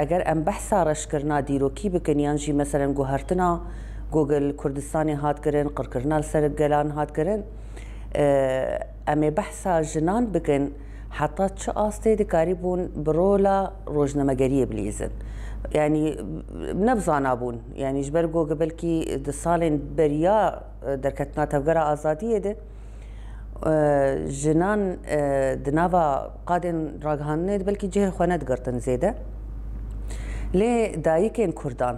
اگر ام بحثا رشکرنا دیروکی بکن یان جی مثلا گوهرتنا گوگل کردستانی هات کرن قرکرنا لسر گلان هات کرن ام بحثا جنان بکن حتی چه آسته دکاری بون برولا روزنامه‌گری بلیزن يعني نبزانا بون يعني جبر جوجل بلكي دسالين بريا دركتنا تفقرا آزادية ده جنان دنافا قادن راجهانه بلكي جهه خوانت قرتن زيده لي دايكين كردان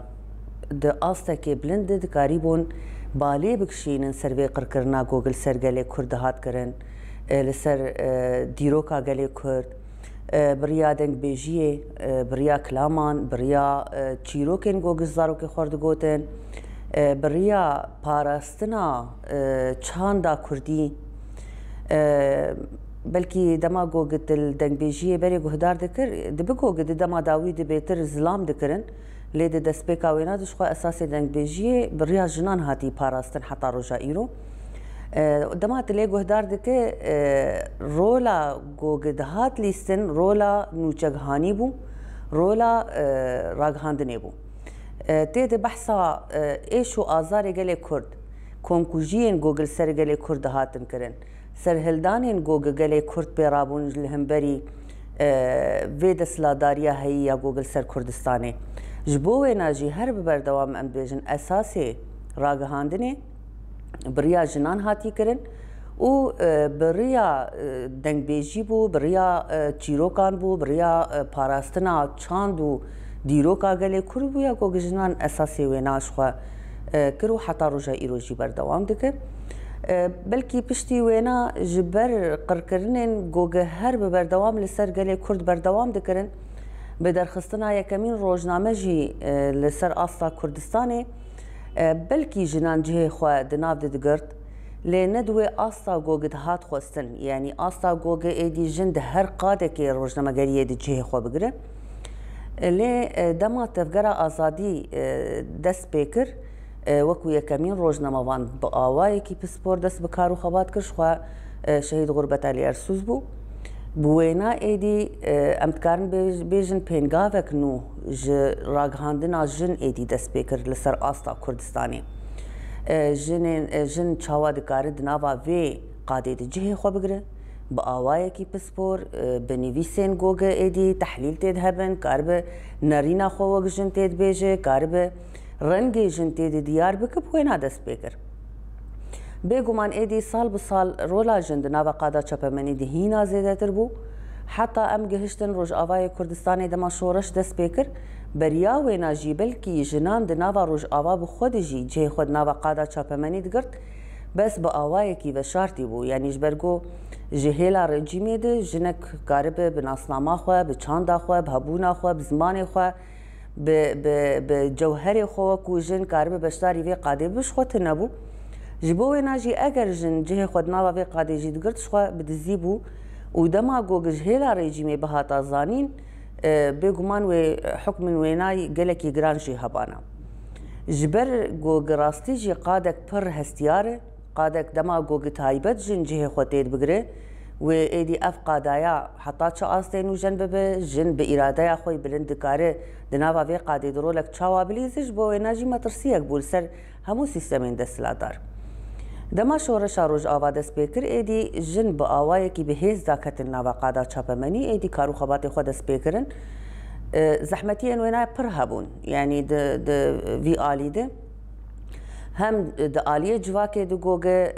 د آستكي بلند دكاريبون بالي بكشين سروي قركرنا جوجل سرقلي كرد هات كرن لسر ديروكا قلي كرد بريا دنگ بيجيه بريا كلامان بريا تشيروكين جوجل زاروكي خورد گوتن بريا پاراستنا چاندا كردي بلكي دما جوجت الدنگ بيجيه بري گهدار دكر دبگو گد دما داوي دبيتر زلام دكرن ليد دسبيكا وينا دشخوا اساسي دنگ بيجيه بريا جنان هاتي پاراستن حتى روجا ايرو دما تلي گهدار دكه رولا گوگد هات ليستن رولا نوچگهاني بو رولا راگهاندني بو تيد بحثا ايشو آزاري گلي كرد كونكوجين گوگل سر گلي كرد هاتن کرن سرهلدانين گوگل گلي كرد بيرابون لهمبري ويدس لا داريا هي يا گوگل سر كردستاني جبوه ناجي هر ببردوام ام بيجن اساسي راگهاندني بريا جنان هاتي کرن و بريا دنگ بيجي بو بريا چيروكان بو بريا پاراستنا چاندو ديروكا گلي كر بو يا گوگ جنان اساسي ويناش خو كرو حتى روجا ايروجي بردوام دك بلكي پشتي وينا جبر قركرنن گوگ هر ببردوام لسر گلي كرد بردوام دكرن بدرخستنا يكمين روجنامه جي لسر اصلا كردستاني بلكي جنان جهه خو دناف دگرت لندوي اصلا گوگد هات خوستن يعني اصلا گوگ ايدي جند هر قاده كي روزنامه‌گری دي جهه خو بگره لي دما تفگرا ازادي دس بيكر وكو يكمين روزنامه‌وان باواي كي پسپور دس بکارو خوات کرش خو شهيد غربت علي ارسوز بو بوينا ايدي امتكارن بيجن پينگاوك نو ج راگهاندنا جن ايدي دس بيكر لسر آستا كردستاني جن چاوا دکاره دناوا وی قاده دی جهه خو بگره با آوائه کی پسپور بنویسین گوگه ایدی تحلیل تید هبن کارب نرینا خو وگ جن تید بیجه کارب رنگ جن تید دیار بکب خوینا دست بکر بگومان ایدی سال بسال رولا جن دناوا قاده چپمنی دی هینا زیده تر بو حتی ام گهشتن روش آوائه کردستانی دما شورش دست بکر بریا و ناجی بلکی جنان دناوا روش آوا بخود جی جه خود ناوا قادا چاپمنی دگرت بس با آوای کی و شرطی بو یعنی جبرگو جهیلا رجیمی ده جنک کارب بناسنامه خو به چاندا خو به هبونا خو به زمان خو به جوهر خو کو جن کارب بشتاری و قاده بش خود نبو جبو ناجی اگر جن جه خود ناوا و قاده جی دگرت خو بدزیبو و دما گوگ جهیلا رجیمی بهاتا زانین بگومان و حکم وینای گلکی گرانجی هبانا جبر گوگ راستی جی قادک پر هستیاره قادک دما گوگ تایبت جن جه خودید بگره و ایدی اف قادایا حتی چه آستینو جن ببه جن به اراده خوی بلند کاره دناوا وی قادید رو لک چاوا بلیزش با ویناجی مترسیک بول سر همو سیستمین دستلادار دما شورش روز آواده سپیکر ایدی جن با آوای کی به هیز داکتن ناوا قادا چاپمنی ایدی کارو خبات خود سپیکرن زحمتی انوینا پر هبون یعنی د وی آلی ده هم د آلیه جواکه دو گوگه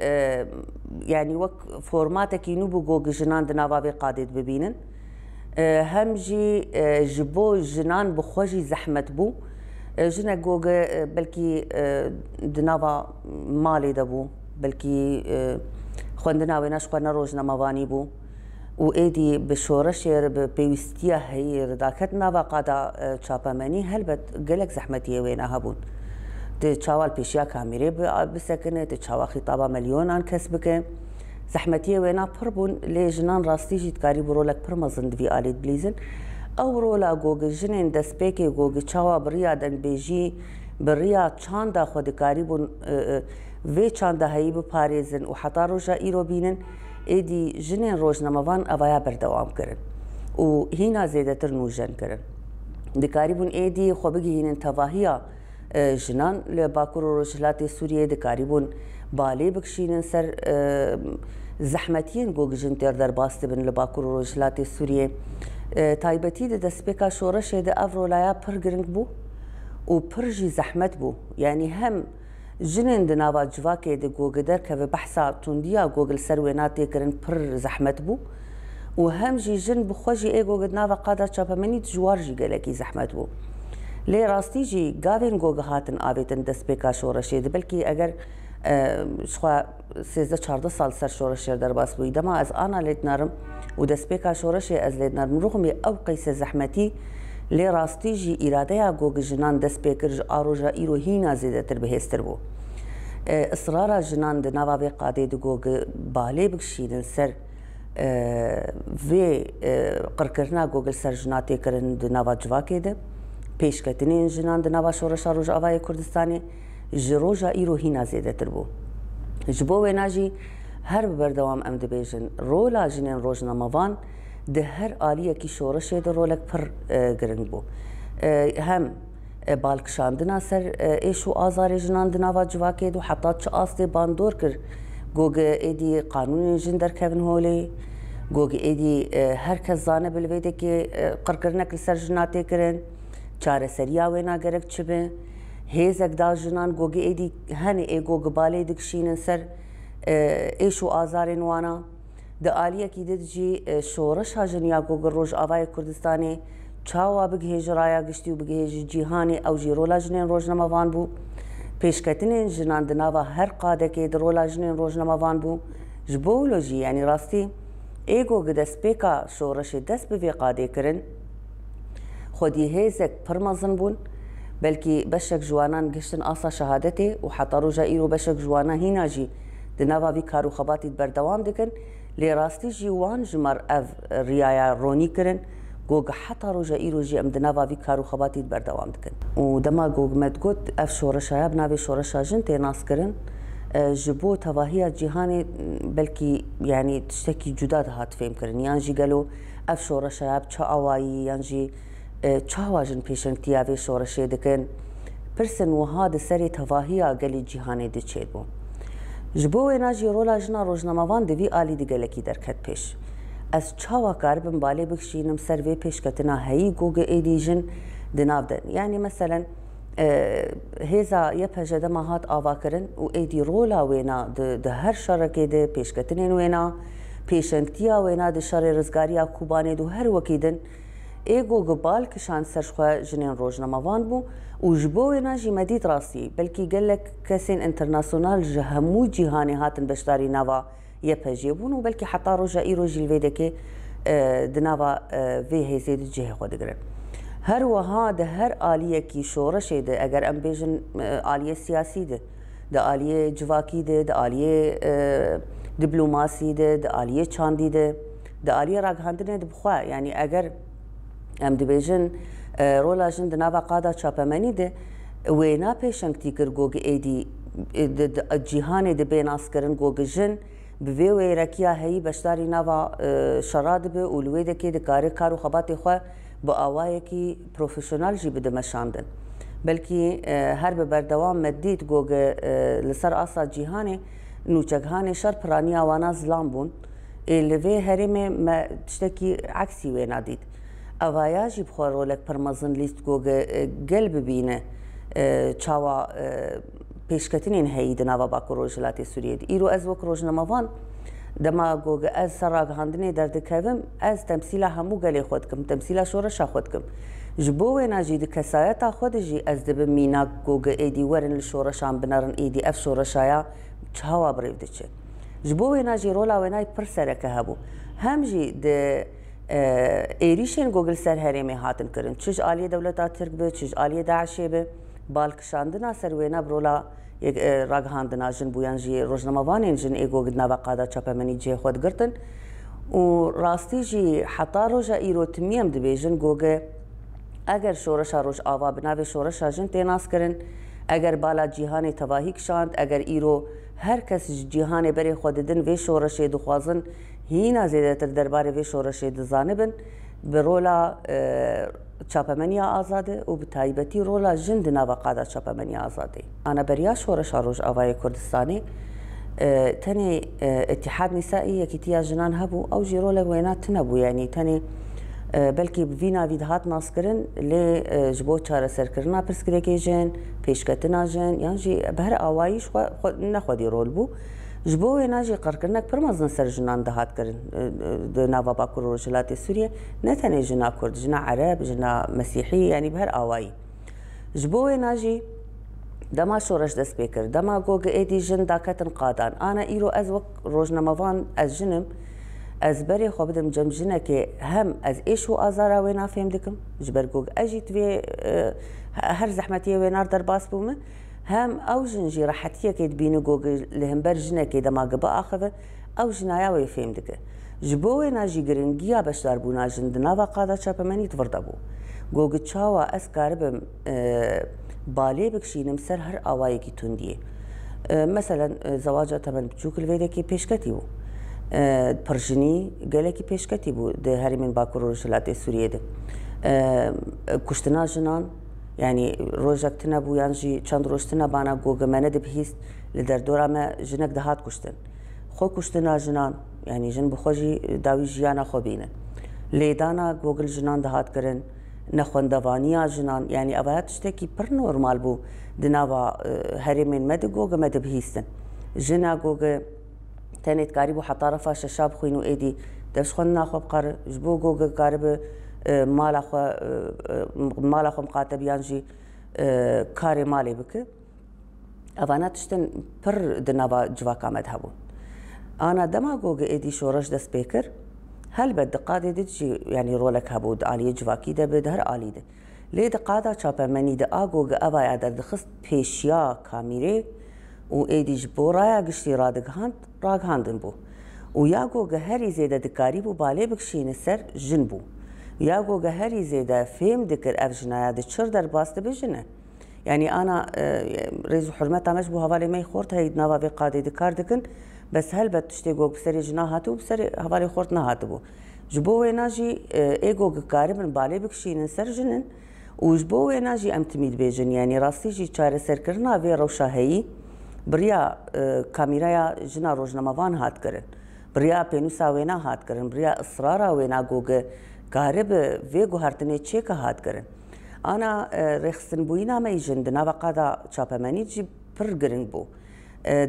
يعني وك فورماتك ينوبو جوج جنان دناوا في قادد ببينن هم جي جبو جنان بخوجي زحمت بو جنا جوج بلكي دناوا مالي دبو بلكي خوندنا ويناش خونا روجنا مواني بو و ايدي بشورشير ببيوستيا هي رداكتنا وقادا چاپمني هلبت قلق زحمتيه وينا هبون تشاوال بيشيا كاميري بسكنه تشاوا خطابه مليون كس بك زحمتيه وينا بربون لي جنان راستي جيت كاري برولك برمزند في اليد بليزن او رولا جوج جنين دسبيكي جوج تشاوا بريا دن بيجي بريا چاندا خود كاري بون في چاندا هي بپاريزن وحتى روجا ايرو بينن ايدي جنين روجناموان اوايا بردوام كرن و هنا زيادتر نوجن كرن دکاری بون ایدی خو بگیهین تواهیا جنان لباکور و رجلات سوریه دکاری بون بالی بکشین سر زحمتین گوگجن تر در باست بن لباکور و رجلات سوریه تایبتی ده دسپیکا شورش ده افرولایا پر گرنگ بو و پر جی زحمت بو یعنی هم جنن ده ناوا جواکه ده گوگدر که بحثا توندیا گوگل سرویناتی کرن پر زحمت بو و هم جی جن بخوجی ای گوگد ناوا قادر چاپمنی جوار جی گلکی زحمت بو لی راستی جی گاوین گوگ هاتن آویتن دسپیکا شورش ده بلکی اگر شخوا 13-14 سال سر شورش در باس بوی دما از آنا لید نرم و دسپیکا شورش از لید نرم رغم او قیس زحمتی لی راستی جی اراده یا گوگ جنان دسپیکر آروژا ایرو هینا زیده تر بهستر بو اصرارا جنان ده نوا بی قاده ده گوگ باله بکشیدن سر و قرکرنا گوگل سر جناتی کرن ده نوا جواکه ده پیشکتنین جنان ده نوا شورش آروژ آوای کردستانی جروجا ایرو هینا زیده تر بو جبو ویناجی هر ببردوام ام دبیجن رولا جنین روزنامه‌وان ده هر آلیه کی شورش ده رولک پر گرنگ بو هم بالکشاندنا سر ایشو آزار جنان دناوا جواکه دو حتی چه آسته باندور کر گوگ ایدی قانون جن در کبن هولی گوگ ایدی هر کس زانه بلویده که قرکرنک سر جناته کرن چاره سریا وینا گرک چبه هیزک دا جنان گوگ ایدی هنه ای گوگ باله دکشینن سر ایشو آزار نوانا ده آلیه کی دید جی شورش ها جنیا گوگ روش آوای کردستانی چاوا بگهیج رایا گشتی و بگهیج جیهانی او جی رولا جنین روزنامه‌وان بو پیشکتنین جنان دناوا هر قاده که در رولا جنین روزنامه‌وان بو جبولوجی یعنی راستی ای گوگ دسپیکا شورش دست به قاده کرن خودی هیزک پرمزن بون بلکی بشک جوانان گشتن آسا شهادته و حتی روژا ایرو بشک جوانا هینا جی دناوا بی کارو خباتی بردوام دکن لی راستی جی وان جمر اف ریایا رونی کرن گوگ حتی روژا ایرو جی ام دناوا بی کارو خباتی بردوام دکن و دما گوگ مدگوت اف شورشایا بناوی شورشا جن تیناس کرن جبو تواهی جیهانی بلکی یعنی تشتکی جدا هات فهم کرن یان جی گلو اف شورشایا بچه آوایی یان جی چاواجن پیشن تیاوی شورشه دکن پرسن وها ده سری تواهیا گلی جیهانی ده چید بو جبو ویناجی رولا جنا روزنامه‌وان دوی آلی دی گلکی درکت پیش از چاوا کاربم بالی بکشینم سر وی پیش کتنا هایی گوگ ایدی جن دناو دن یعنی مثلا هیزا یه پجده ماهات آوا کرن و ایدی رولا وینا ده هر شرکه ده پیش کتنین وینا پیشنگتیا وینا ده شر رزگاریا کوبانه دو هر وکیدن ایگو گبال کشان سرشخوا جنین روزنامه‌وان بو و جبو وینا جی مدید راستی بلکی گلک کسین انترناسیونال جهمو جیهانی هاتن بشتاری نوا یه پجی بون و بلکی حتی روژا ایرو جلویده که دناوا وی هیزید جه خود گرن هر وها ده هر آلیه کی شورشه ده اگر ام بیجن آلیه سیاسی ده آلیه جواکی ده آلیه دیپلوماسی ده آلیه چاندی ده آلیه راگهاندنه ده بخواه یعنی اگر ام دبیجن رولا جن دناوا قادا چاپمنی ده وینا پیشنگتی کر گوگ ایدی جیهانی ده بیناس کرن گوگ جن بوی ویرکیا هی بشتاری ناوا شراد به اولوی ده که ده کارو خبات خواه با آوائه کی پروفیشنال جی بده مشاندن بلکی هر ببردوام مدید گوگ لسر آسا جیهانی نوچگهانی شر پرانی آوانا زلام بون لوی هرمه ما تشتکی عکسی وینا دید اوایا جی بخور رولک پرمزن لیست گوگ گل ببینه چاوا پیشکتنین هایی دناوا باکو روژلات سوریه دی ایرو از وک روزنامه‌وان دما گوگ از سراغهاندنی دردکویم از تمثیل همو گلی خود کم تمثیل شورشا خود کم جبو وینا جی دی کسایتا خود جی از دب مینا گوگ ایدی ورن لشورشان بنارن ایدی اف شورشایا چاوا بریو دچه جبو وینا جی رولا وینای پر سرکه هبو هم جی ده ایریشن گوگل سر هرمی هاتن کرن چج آلیه دولتا ترک به چج آلیه داعشی به بالکشاندنا سر وینا برولا یک راگهاندنا جن بویان جی روزنامه‌وان جن ایگو گدنا وقادا چاپمنی جی خود گرتن و راستی جی حتی روژا ایرو تمیم دبیجن گوگه اگر شورشا روش آوا بناوی شورشا جن تیناس کرن اگر بالا جیهان تواهی کشاند اگر ایرو هر کس جیهان بری خود دن وی شورشی دخوازن هینا زیده تر درباره وی شورشی دزانبن برولا چاپمنیا آزاده و به تایبەتی ڕۆلا ژن di nava qada çapemeniya azadê. Ana beriya şoreşa Rojavayê Kurdistanê tenê İtihad Nîsaî yekîtiya jinan hebû ew jî rolek wêna tunebû yanî tenê belkî bi vî navî dihat naskirin lê ji bo çareserkirina pirsgirêkê jin, pêşketina jin yan jî bi her awayî nexwedî rol bû. Ji bo wêna jî qirkirinek pir mezin ser jinan dihat kirin di nava Bakur û Rojhilatê Sûriye ne tenê jina Kurd, jina Ereb, jina Mesîhî yanî bi her awayî. Ji bo wêna jî dema şoreş dest pê kir, dema got êdî jin daketin qadan. Ana îro ez wek rojnamevan ez jinim, ez berê xwe bidim cem jinekê hem ez êş û azara wêna fêm dikim ji ber got ez jî divê her zehmetiyê wênar derbas bûme hem ew jin jî rehetiyekê dibîne got li hember jinekê dema gibe axive ew jinaya wê fêm dike. Ji bo wêna jî giringiya beşdarbûna jin di nava qada çapemenî tirda bû. Got çawa ez karibim balê bikişînim ser her awayekî tundiyê. Mesela zewaca temen biçûk li vêdekê pêşketî bû. Pirjinî gelekî pêşketî bû di herêmên Bakur û Rojhilatê Sûriyê de. Kuştina jinan yanî rojek tune bû yan jî çend roj tune bana got me nedibihîst li derdora me jinek dihat kuştin. Xwe kuştina jinan yanî jin bi xwe jî dawî jiyana xwe bînin. Lêdana got jinan dihat kirin, nexwendevaniya jinan yanî ev tiştekî pir normal bû di nava herêmên me de got me dibihîstin. Jina got tenê dikarî bû heta refa şeşa bixwîn û êdî devş xwendina xwe biqere ji bo got karibe mala xwe miqatebiyan jî karê malê bike. Evana tiştin pir di nava civaka me de hebûn. Ana dema got êdî şoreş dest pê kir helbet di qadê de jî yanî rolek hebû di aliyê civakî de bi di her alî de. Lê di qada çapemenî de a got evaya derdixist pêşiya kamîrê û êdî ji bo raya giştî ragihandin bû. û ya got herî zêde dikarî bû balê bikişîne ser jin bû. Ya got herî zêde fêm dikir ev jinaya di çir derbas dibe jin e. Yanî ana rêz û hurmeta me ji bo hevalê me xort heye di nava vê qadê dikar dikin bes helbet tiştê got bi serê jina hatibû bi serê hevalê xort nehatibû. Ji bo wêna jî ê got karibin balê bikişînin ser jinin û ji bo wêna jî em timî dibêjin yanî rastî jî çareserkirina vê rewşa heyî biriya kamîraya jina rojnamevan hat kirin, biriya pênûsa wêna hat kirin, biriya ısrara wêna got karib vê guhertinê çêka hat kirin. Ana rêxistinbûyîna me jin di nava qada çapemenî jî pir giring bû.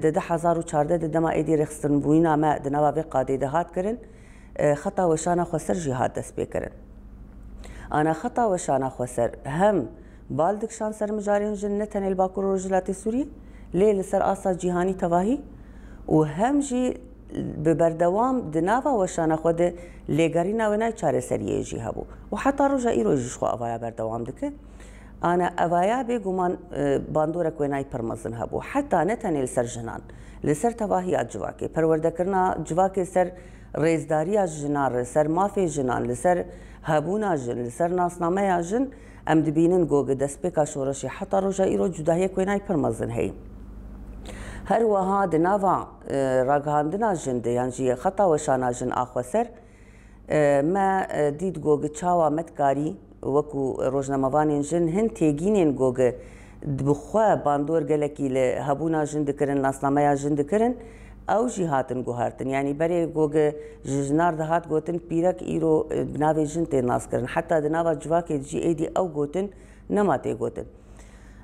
Di 2014 de dema êdî rêxistinbûyîna me di nava vê qadê de hat kirin, xeta weşana xwe ser jî hat dest pê kirin. Ana xeta weşana xwe ser hem bal dikişan ser mijarên jin ne tenê li Bakur û Rojhilatê Sûriyê lê li ser asa cîhanî tevahî û hem jî bi berdewam di nava weşana xwe de lêgerîna wênayê çareseriyê jî hebû û heta roja îro jî xwe evaya berdewam dike. Ana evaya bêguman bandorek wênayê pir mezin hebû heta ne tenê li ser jinan li ser tevahiya civakê perwerdekirina civakê ser rêzdariya jinan li ser mafê jinan li ser hebûna jin li ser nasnameya jin em dibînin got destpêka şoreşê heta roja îro cudahiyek wênayê pir mezin heye. Her wiha di nava ragihandina jin de yan jî xeta weşana jin a xwe ser me dît got çawa me dikarî wekû rojnamevanên jin hin têgînên got bi xwe bandor gelekî li hebûna jin dikirin nasnameya jin dikirin ew jî hatin guhertin yanî berê got ji jinar dihat gotin pîrek îro bi navê jin tê naskirin heta di nava civakê jî êdî ew gotin nema tê gotin.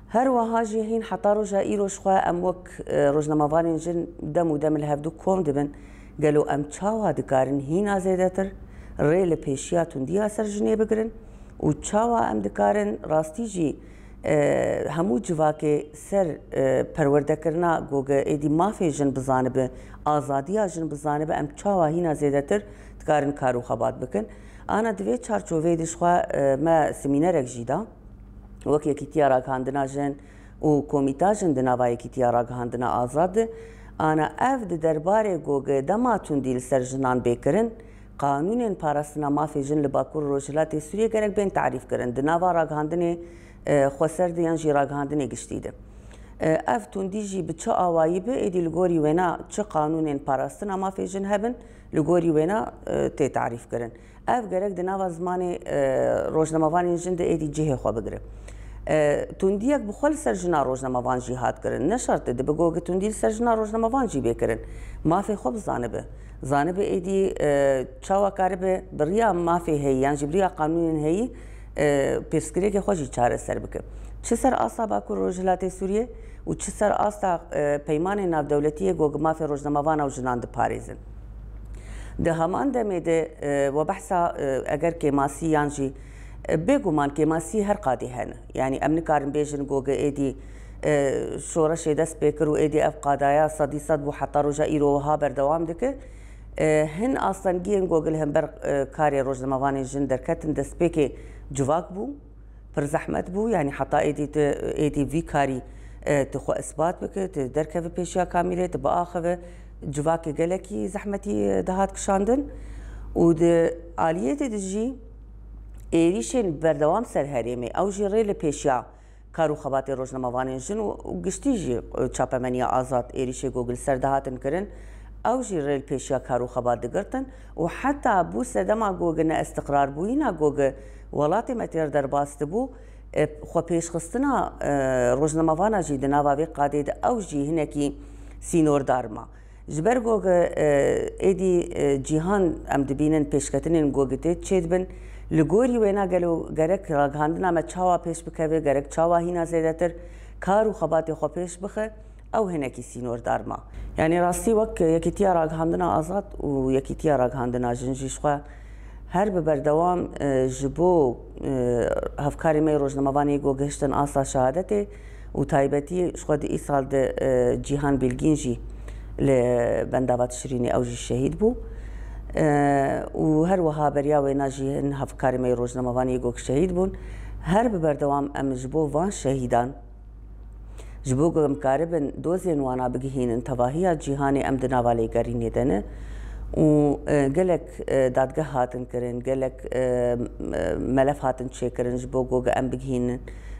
Her wiha jî hîn heta roja îro ji xwe em wek rojnamevanên jin dem û dem li hevdû kom dibin gelo em çawa dikarin hîna zêdetir rê li pêşiya tundiya ser jinê bigirin û çawa em dikarin rastî jî hemû civakê ser perwerdekirina got êdî mafê jin bizanibe azadiya jin bizanibe em çawa hîna zêdetir dikarin kar û xebat bikin. Ana di vê çarçoveyê de ji xwe me semînerek jî da wek yekîtiya ragihandina jin û komîta jin di nava yekîtiya ragihandina azad de. Ana ev di derbarê got dema tundî li ser jinan bêkirin qanûnên parastina mafê jin li Bakur û Rojhilatê Sûriyê gerek bên tarîf kirin di nava ragihandinê xweser de yan jî ragihandinê giştî de. Ev tundî jî bi çi awayî be êdî li gorî wêna çi qanûnên parastina mafê jin hebin لگوری وینا تی تعریف کرن اف گرک دناوا زمان روزنامه‌وان جند ایدی جه خو بگره توندیک بخول سرجنا روزنامه‌وان جهاد کرن نشرط ده بگو توندی سرجنا روزنامه‌وان جی بکرن ما فی خوب زانبه ایدی چاوا کاربه بریا ما فی هی یعنی بریا قانون هی پیشگیری که خوشی چاره سر بکه چه سر آسا باکو روجلات سوریه و چه سر آسا پیمان ناو دولتی گوگ ما فی روزنامه‌وان او جنان ده پاریزن ده همان دمه ده و بحثا اگر که ماسی یعنی بگومان که ماسی هر قاضی هن یعنی امن کارن بیشن گوگ ایدی شورش دست بکر و ایدی اف قضایا صد و حتی رجا ایرو ها بردوام دکه هن اصلا گین گوگل هم بر کاری روزنامه‌وان جن درکتن دست بکه جواک بو پر زحمت بو یعنی حتی ایدی وی کاری تخو اثبات بکه درکه و پیشیا کامیره تبا آخه جواک گلکی زحمتی دهات کشاندن و ده آلیت دجی ایریشن بردوام سر هریمه او جی ریل پیشیا کارو خبات روزنامه‌وان جن و گشتی جی چاپمنیا آزاد ایریش گوگل سر دهاتن کرن او جی ریل پیشیا کارو خبات دگرتن و حتی بو سدما گوگل نه استقرار بوینا گوگل ولات متر در باست بو خو پیش خستنا روزنامه‌وان جی دناوی قاعده او جی هنکی سینور دارما جبر گوگ ایدی جهان ام دبینن پیشکتنین گوگته چید بن لگوری وینا گلو گرک راگهاندنا ما چاوا پیش بکوه گرک چاوا هینا زیدتر کارو خبات خو پیش بخه او هنکی سینور دارما یعنی راستی وک یکیتیا راگهاندنا آزاد و یکیتیا راگهاندنا جنجیش خو هر ببردوام جبو هفکاری می روزنامه‌وانی گوگشتن آسا شهادته و تایبتی شخود ای سال ده جیهان بیلگینجی لبنداوات شرینی اوجی شهید بو و هر وها بریا و ناجی هفکاری می روزنامه‌وانی گوگ شهید بون هر ببردوام ام جبو وان شهیدان جبو گم کاربن دوزین وانا بگهین تواهی جیهانی ام دناوالی گرینی دنه و گلک دادگاه هاتن کرن گلک ملف هاتن چه کرن جبو گوگ ام بگهین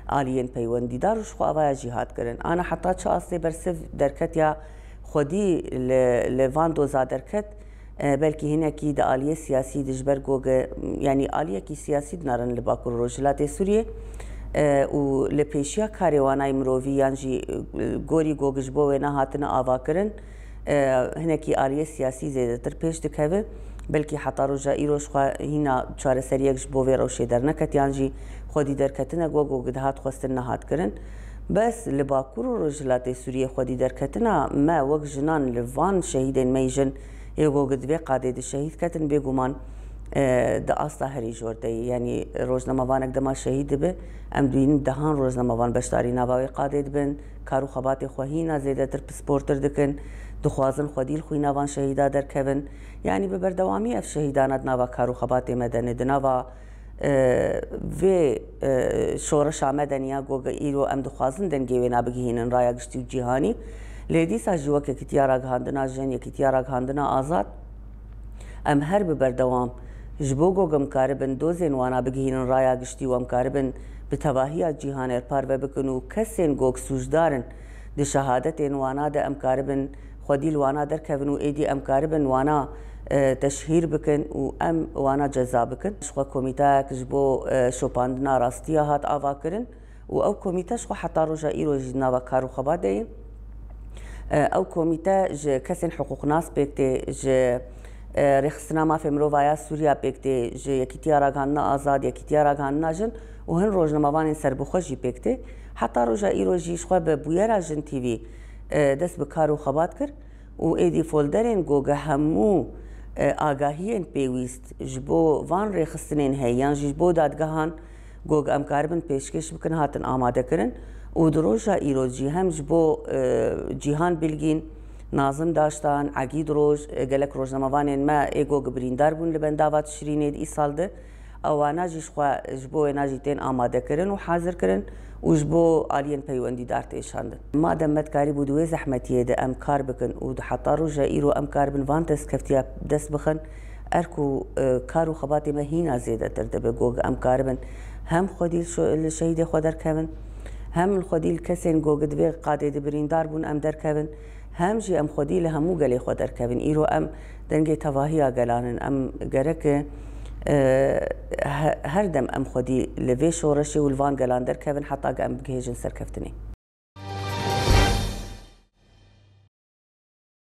آلین پیوندی دارش خو آوایا جهاد کرن انا حتی چه آسته برسف درکت یا خودی لوان دوزا درکت بلکه هنکی دا آلیه سیاسی دجبر گوگ یعنی آلیه کی سیاسی دنارن لباکور روجلات سوریه و لپیشیا کاریوانای مرووی یعنی گوری گوگ جبو و نهاتن آوا کرن هنکی آلیه سیاسی زیده تر پیش دکوه بلکه حتی روژا ایروش خواه هینا چاره سریکش بوی روشه در نکت یعنی خودی درکتن گوگ دهات خواستن نهات کرن بس لباکور روجلات سوریه خودی درکتنا ما وقت جنان لوان شهیدین میجن یگو گدوی قاعده شهید کتن بگومان دا آستا هری جورده یعنی روزنامه‌وانک دما شهید به ام دوین دهان روزنامه‌وان بشتاری نواوی قاعده بن کارو خبات خوهینا زیده تر پسپورتر دکن دخوازن خودیل خوی نوان شهیدا در کون یعنی به بردوامی اف شهیدانت نوا کارو خبات مدنی دنوا و شورش مدنیا گوگ ایرو ام دخوازن دنگی و نابگهینن رای گشتی جهانی لیدی ساجوا که کتیارا گهاندنا جن یا کتیارا گهاندنا آزاد ام هر به بردوام جبو گوگم کاربن دوزین وانا بگهینن رای گشتی و ام کاربن به تواهی جهان ارپار و بکنو کسین گوگ سوجدارن ده شهادت وانا ده ام کاربن خودی وانا در کونو ایدی ام کاربن وانا تشهیر بکن و ام وانا جزا بکن شخوا کمیته کجبو شوپاندنا راستیا هات آوا کرن و او کمیته شخوا حتی روژا ایرو جناوا کارو خبا دهیم او کمیته ج کسین حقوق ناس بکته ج رخصنا ما فمرو ویا سوریا بکته ج یکیتیا راگاننا آزاد یکیتیا راگاننا جن و هن روزنامه‌وان سربخوشی بکته حتی روژا ایرو جیش خوا به بویرا جن تیوی دست به کارو خبات کر و ایدی فولدرین گوگه همو آگاهیین پیویست جبو وان رخصتنین هیان جبو دادگاهان گوگ ام کاربن پیشکش بکن هاتن آماده کرن و دروژا ایروجی هم جبو جیهان بلگین نازم داشتن عقید روز گلک روزنامه‌وانین ما ایگوگ بریندار بون لبن دعوت شرینید ای سال ده اوانا جیش خوا جبو ناجیتین آماده کرن و حاضر کرن و جبو آلین پیوندی دارت ایشاند ما دمت کاری بودوی زحمتیه ده ام کار بکن و حتی روژا ایرو ام کار بن وان دست کفتیا دست بخن ارکو کارو خباتی ما هینا زیده تر ده بگوگ ام کار بن هم خودی شهید خود در کون هم خودی کسین گوگ دوی قاده ده بریندار بون ام در کون هم جي ام خودی لهمو گلی خود درکبن ایرو ام دنگی تواهیا گلانن ام گرک هر دم ام خودی لوی شورشی ولوان گلان درکبن حتی ام بگهیجن سرکفتنی